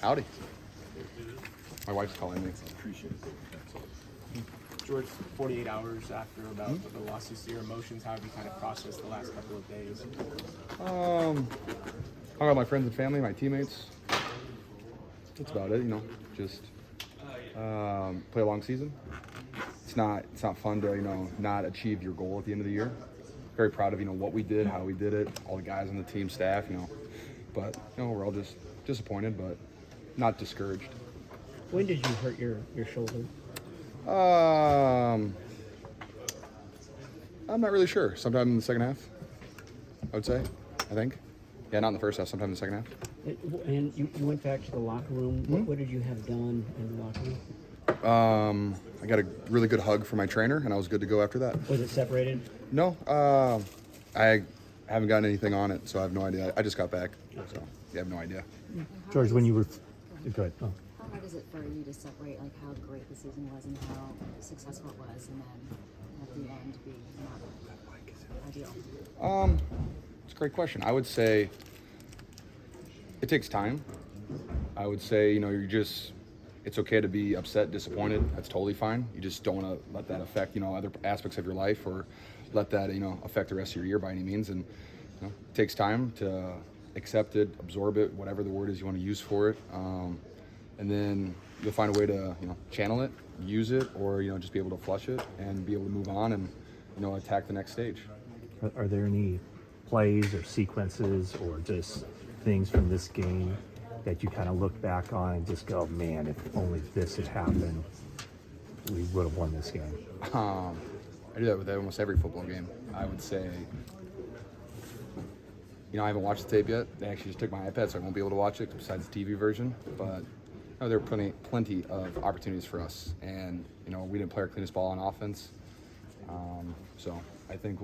Howdy. My wife's calling me. Appreciate it. George, 48 hours after about the losses, your emotions, how have you kind of processed the last couple of days? Hung out with my friends and family, my teammates. That's about it, just play a long season. It's not fun to, not achieve your goal at the end of the year. Very proud of, what we did, how we did it, all the guys on the team, staff, But, we're all just disappointed, but not discouraged. When did you hurt your shoulder? I'm not really sure. Sometime in the second half, I would say. I think. Yeah, not in the first half. Sometime in the second half. And you went back to the locker room. What did you have done in the locker room? I got a really good hug from my trainer, and I was good to go after that. Was it separated? No, I haven't gotten anything on it, so I have no idea. I just got back, so I have no idea. George, when you were, go ahead. Oh. How hard is it for you to separate like how great the season was and how successful it was, and then at the end be not ideal? It's a great question. I would say it takes time. I would say, it's okay to be upset, disappointed. That's totally fine. You just don't want to let that affect, other aspects of your life or let that, affect the rest of your year by any means. And it takes time to accept it, absorb it, whatever the word is you want to use for it. And then you'll find a way to, channel it, use it, or, just be able to flush it and be able to move on and, attack the next stage. Are there any plays or sequences or just things from this game that you kind of look back on and just go, man, if only this had happened, we would have won this game? I do that with almost every football game. I would say, I haven't watched the tape yet. They actually just took my iPad, so I won't be able to watch it besides the TV version. But there are plenty of opportunities for us, and we didn't play our cleanest ball on offense. So I think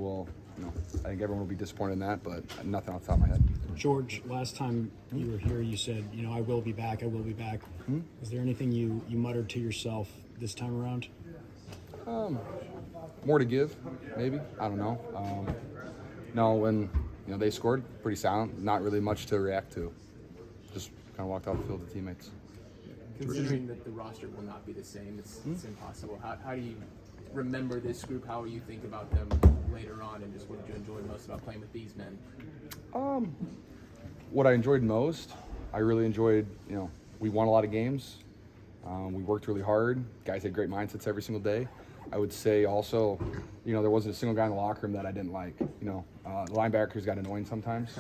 I think everyone will be disappointed in that, but nothing off the top of my head. George, last time you were here, you said, I will be back, I will be back. Is there anything you muttered to yourself this time around? More to give, maybe. I don't know. No, when they scored, pretty silent. Not really much to react to. Just kind of walked off the field with teammates. Considering that the roster will not be the same, it's impossible. How do you remember this group? How will you think about them later on, and just what did you enjoy most about playing with these men? What I enjoyed most, I really enjoyed, we won a lot of games. We worked really hard. Guys had great mindsets every single day. I would say also, there wasn't a single guy in the locker room that I didn't like. The linebackers got annoying sometimes,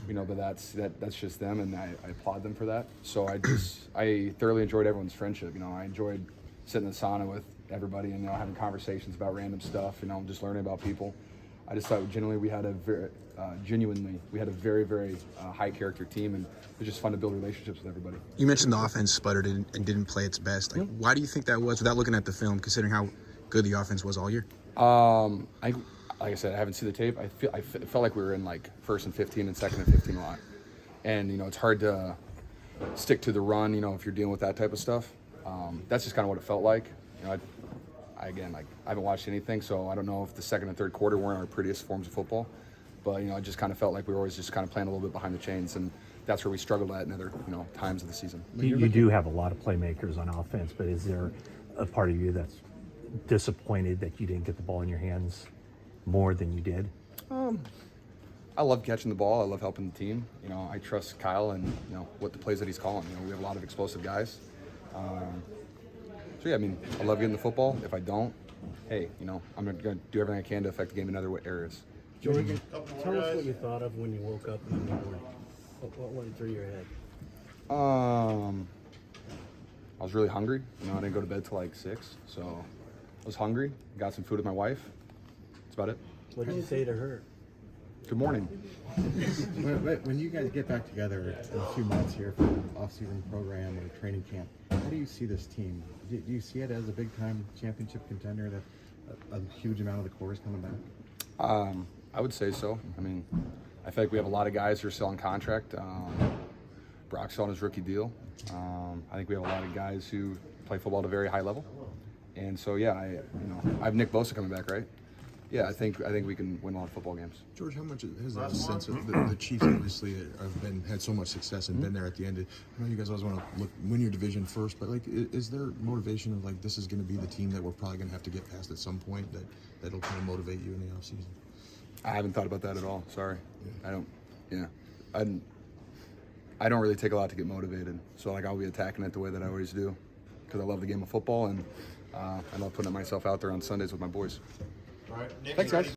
but that's just them, and I applaud them for that. So I thoroughly enjoyed everyone's friendship. I enjoyed sitting in the sauna with everybody and having conversations about random stuff. Just learning about people. I just thought genuinely we had a very, very high character team, and it was just fun to build relationships with everybody. You mentioned the offense sputtered and didn't play its best. Why do you think that was, without looking at the film, considering how good the offense was all year? Like I said, I haven't seen the tape. I felt like we were in like 1st and 15 and 2nd and 15 a lot, and it's hard to stick to the run. If you're dealing with that type of stuff, that's just kind of what it felt like. I haven't watched anything, so I don't know if the second and third quarter weren't our prettiest forms of football. But, I just kind of felt like we were always just kind of playing a little bit behind the chains, and that's where we struggled at in other, times of the season. You do have a lot of playmakers on offense, but is there a part of you that's disappointed that you didn't get the ball in your hands more than you did? I love catching the ball. I love helping the team. I trust Kyle and, what the plays that he's calling. We have a lot of explosive guys. So, yeah, I love getting the football. If I don't, hey, I'm going to do everything I can to affect the game in other areas. George, tell us what you thought of when you woke up in the morning. What went through your head? I was really hungry. I didn't go to bed till like 6, so I was hungry. Got some food with my wife. That's about it. What did you say to her? Good morning. When you guys get back together in a few months here for an off-season program or training camp, how do you see this team? Do you see it as a big-time championship contender, that a huge amount of the core is coming back? I would say so. I feel like we have a lot of guys who are still on contract. Brock's still on his rookie deal. I think we have a lot of guys who play football at a very high level. And so, yeah, I have Nick Bosa coming back, right? yeah, I think we can win a lot of football games. George, how much has that sense of the Chiefs obviously have had so much success and been there at the end? I know you guys always want to win your division first, but like, is there motivation of like this is going to be the team that we're probably going to have to get past at some point that'll kind of motivate you in the offseason? I haven't thought about that at all. Sorry, I don't. Yeah, I don't really take a lot to get motivated. So like I'll be attacking it the way that I always do, because I love the game of football and I love putting myself out there on Sundays with my boys. All right, Thanks, guys.